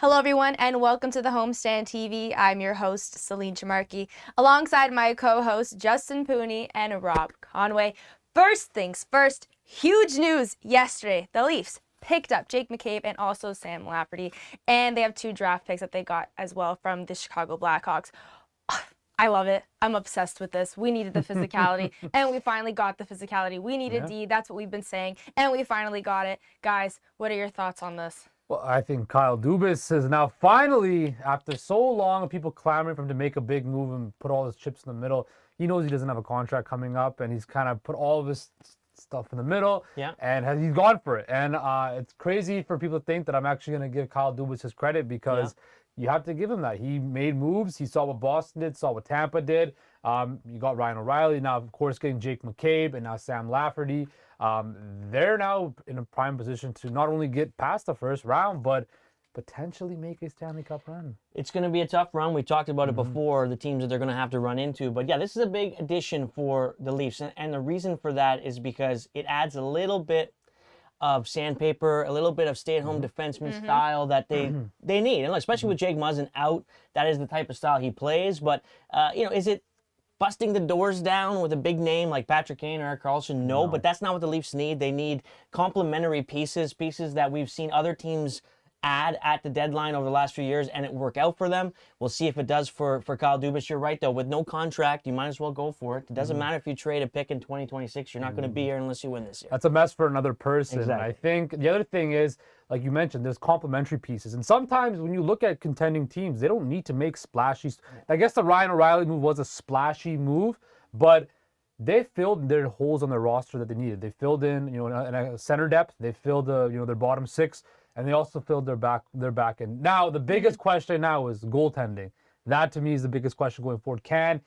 Hello, everyone, and welcome to the Homestand TV. I'm your host, Celine Chamarki, alongside my co-hosts, Justin Pooney and Rob Conway. First things first, huge news yesterday. The Leafs picked up Jake McCabe and also Sam Lafferty, and they have 2 draft picks that they got as well from the Chicago Blackhawks. I love it. I'm obsessed with this. We needed the physicality, and we finally got the physicality. We needed D. That's what we've been saying, and we finally got it. Guys, what are your thoughts on this? Well, I think Kyle Dubas is now finally, after so long of people clamoring for him to make a big move and put all his chips in the middle, he knows he doesn't have a contract coming up, and he's kind of put all of his stuff in the middle, and he's gone for it. And it's crazy for people to think that I'm actually going to give Kyle Dubas his credit because you have to give him that. He made moves. He saw what Boston did, saw what Tampa did. You got Ryan O'Reilly, now, of course, getting Jake McCabe, and now Sam Lafferty. They're now in a prime position to not only get past the first round, but potentially make a Stanley Cup run. It's going to be a tough run. We talked about it before, the teams that they're going to have to run into. But yeah, this is a big addition for the Leafs. And the reason for that is because it adds a little bit of sandpaper, a little bit of stay-at-home defenseman style that they need. And especially with Jake Muzzin out, that is the type of style he plays. But, is it busting the doors down with a big name like Patrick Kane or Erik Karlsson? No, but that's not what the Leafs need. They need complementary pieces that we've seen other teams add at the deadline over the last few years, and it work out for them. We'll see if it does for Kyle Dubas. You're right, though. With no contract, you might as well go for it. It doesn't matter if you trade a pick in 2026. You're not going to be here unless you win this year. That's a mess for another person. Exactly. I think the other thing is, like you mentioned, there's complementary pieces. And sometimes when you look at contending teams, they don't need to make splashy. I guess the Ryan O'Reilly move was a splashy move, but they filled their holes on their roster that they needed. They filled in, in a center depth. They filled, their bottom 6. And they also filled their back end. Now, the biggest question now is goaltending. That, to me, is the biggest question going forward. Can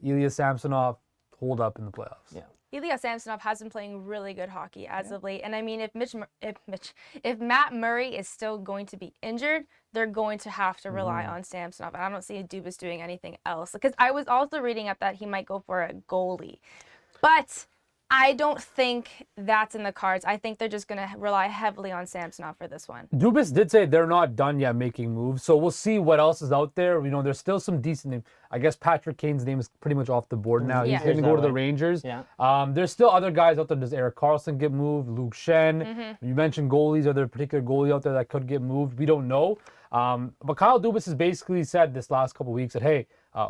Ilya Samsonov hold up in the playoffs? Yeah. Ilya Samsonov has been playing really good hockey as of late. And I mean, if Matt Murray is still going to be injured, they're going to have to rely on Samsonov. And I don't see Dubas doing anything else. Because I was also reading up that he might go for a goalie. But I don't think that's in the cards. I think they're just going to rely heavily on Samsonov for this one. Dubas did say they're not done yet making moves, so we'll see what else is out there. There's still some decent names. I guess Patrick Kane's name is pretty much off the board now. He's going to go to the Rangers. Yeah. There's still other guys out there. Does Erik Karlsson get moved? Luke Shen. You mentioned goalies. Are there a particular goalie out there that could get moved? We don't know. But Kyle Dubas has basically said this last couple of weeks that, hey,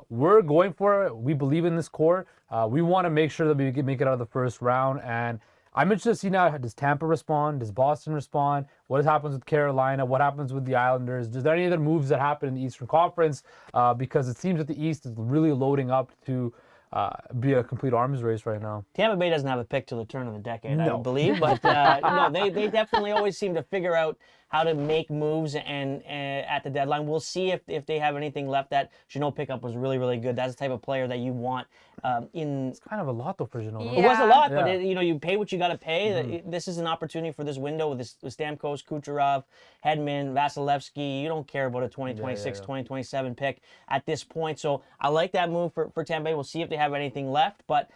we're going for it. We believe in this core. We want to make sure that we can make it out of the first round. And I'm interested to see now, does Tampa respond? Does Boston respond? What happens with Carolina? What happens with the Islanders? Is there any other moves that happen in the Eastern Conference? Because it seems that the East is really loading up to be a complete arms race right now. Tampa Bay doesn't have a pick till the turn of the decade, I don't believe. But no, they definitely always seem to figure out how to make moves and at the deadline. We'll see if they have anything left. That Jeannot pickup was really, really good. That's the type of player that you want in. It's kind of a lot, though, for Jeannot. Yeah. It was a lot, but you pay what you got to pay. This is an opportunity for this window with Stamkos, Kucherov, Hedman, Vasilevsky. You don't care about a 2026, 2027 pick at this point. So I like that move for Tampa Bay. We'll see if they have anything left, but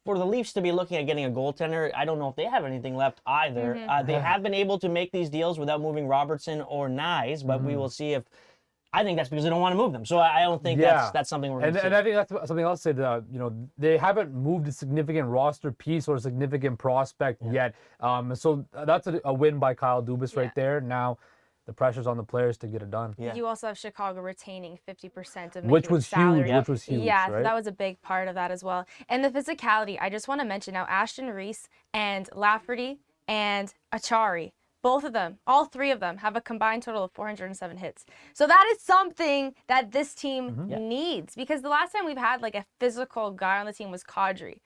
for the Leafs to be looking at getting a goaltender, I don't know if they have anything left either. They have been able to make these deals without moving Robertson or Nyes, but we will see if. I think that's because they don't want to move them. So I don't think that's something we're going to see. And I think that's something else to say. They haven't moved a significant roster piece or a significant prospect yet. So that's a win by Kyle Dubas right there. Now, the pressure's on the players to get it done. Yeah. You also have Chicago retaining 50% of which was salary. Huge. Which was huge. Yeah, right? so that was a big part of that as well. And the physicality, I just want to mention now, Ashton Reese and Lafferty and Achari, both of them, all 3 of them, have a combined total of 407 hits. So that is something that this team needs, because the last time we've had like a physical guy on the team was Kadri.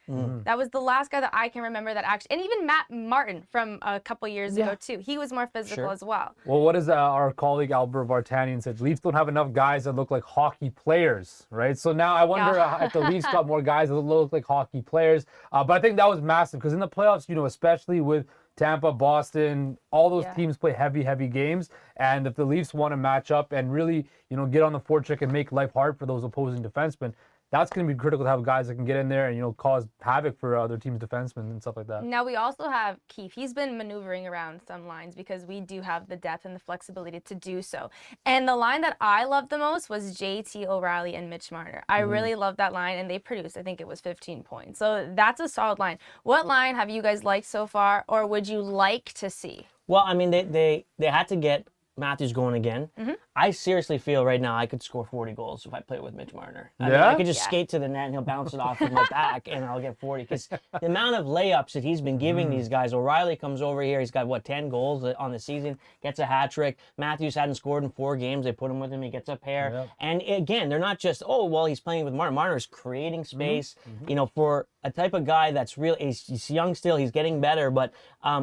That was the last guy that I can remember that actually, and even Matt Martin from a couple years ago too. He was more physical as well. Well, what is our colleague Albert Vartanian said? Leafs don't have enough guys that look like hockey players, right? So now I wonder if the Leafs got more guys that look like hockey players. But I think that was massive because in the playoffs, especially with Tampa, Boston, all those teams play heavy games. And if the Leafs want to match up and really, get on the forecheck and make life hard for those opposing defensemen, that's going to be critical to have guys that can get in there and, you know, cause havoc for other teams' defensemen and stuff like that. Now, we also have Keefe. He's been maneuvering around some lines because we do have the depth and the flexibility to do so. And the line that I loved the most was JT O'Reilly and Mitch Marner. I really loved that line, and they produced, I think it was 15 points. So that's a solid line. What line have you guys liked so far, or would you like to see? Well, I mean, they had to get Matthews going again. I seriously feel right now I could score 40 goals if I play with Mitch Marner. I mean, I could just skate to the net and he'll bounce it off with my back and I'll get 40. Because the amount of layups that he's been giving these guys. O'Reilly comes over here. He's got, 10 goals on the season, gets a hat trick. Matthews hadn't scored in 4 games. They put him with him. He gets a pair. Yep. And again, they're not just, he's playing with Marner. Marner is creating space, you know, for a type of guy that's real. He's young still. He's getting better, but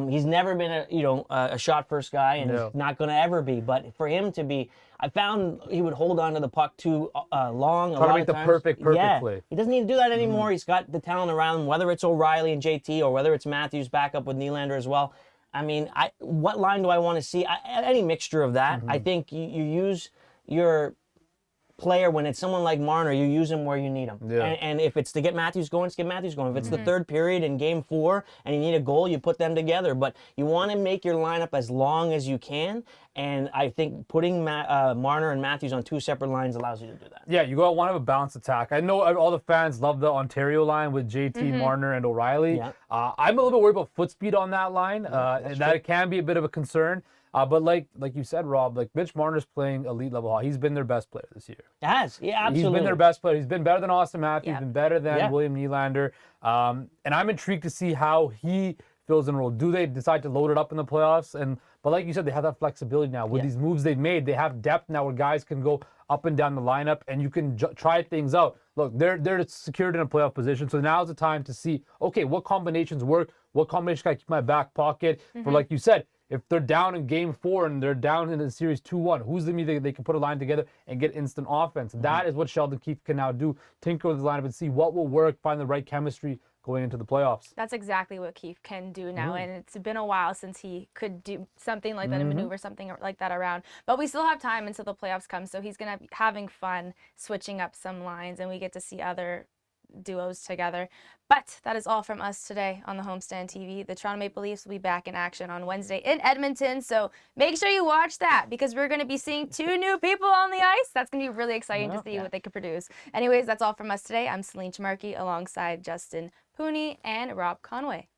he's never been a shot first guy, and he's not going to ever be. But for him to be, I found he would hold on to the puck too long. Trying to make the perfect play. He doesn't need to do that anymore. He's got the talent around him, whether it's O'Reilly and JT or whether it's Matthews back up with Nylander as well. I mean, what line do I want to see? Any mixture of that. I think you use your player when it's someone like Marner, you use him where you need him. Yeah. And if it's to get Matthews going, it's get Matthews going. If it's the third period in game 4 and you need a goal, you put them together. But you want to make your lineup as long as you can. And I think putting Marner and Matthews on 2 separate lines allows you to do that. Yeah, you want to have a balanced attack. I know all the fans love the Ontario line with JT, Marner, and O'Reilly. Yeah. I'm a little bit worried about foot speed on that line. And that it can be a bit of a concern. But like you said, Rob, like Mitch Marner's playing elite level hockey. He's been their best player this year. Yeah, absolutely. He's been their best player. He's been better than Austin Matthews. He's been better than William Nylander. And I'm intrigued to see how he fills in a role. Do they decide to load it up in the playoffs? But like you said, they have that flexibility now. With these moves they've made, they have depth now where guys can go up and down the lineup and you can try things out. Look, they're secured in a playoff position. So now's the time to see, okay, what combinations work? What combination can I keep in my back pocket? For like you said, if they're down in game 4 and they're down in the series 2-1, who's the media they can put a line together and get instant offense? That is what Sheldon Keefe can now do. Tinker with the lineup and see what will work, find the right chemistry going into the playoffs. That's exactly what Keefe can do now, and it's been a while since he could do something like that and maneuver something like that around. But we still have time until the playoffs come, so he's going to be having fun switching up some lines, and we get to see other duos together. But that is all from us today on the Homestand TV. The Toronto Maple Leafs will be back in action on Wednesday in Edmonton, so make sure you watch that because we're going to be seeing 2 new people on the ice. That's going to be really exciting to see what they can produce. Anyways, that's all from us today. I'm Celine Chamarki alongside Justin Pooney and Rob Conway.